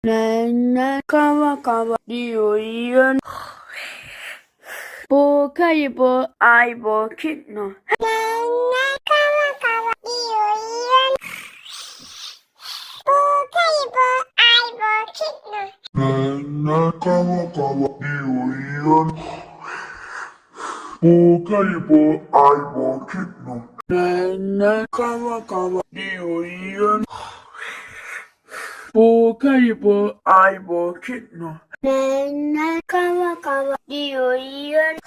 ねんねかわかわりよいよ不可以不爱不去呢。Nana kawa kawa iuian Pukaipo aipo kitno Nana kawa kawa iuian不可以不爱不去呢。Nana kawa kawa iuian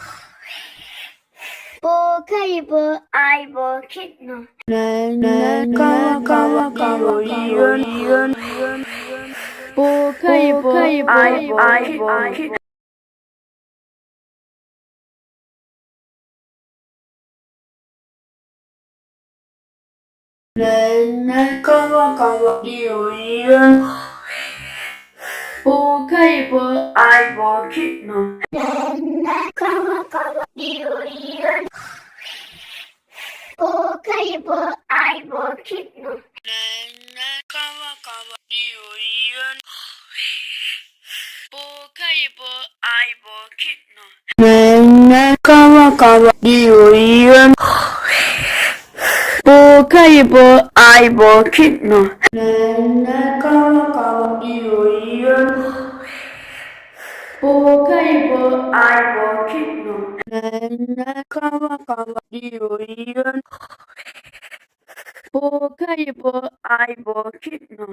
不可以不爱不去呢。Nana kawa kawa iuian不可以不爱不去。Nana kawa kawa iuian不可以不爱不去呢。Nana kawa kawa iuian不可以不爱不去呢。Nana kawa kawa iuian不可以不爱不去呢。Nana kawa kawa iuian不可以不爱不去呢。Nana kawa kawa iuian不可以不爱不去呢。Nana kawa kawa iuian不可以不爱不去呢。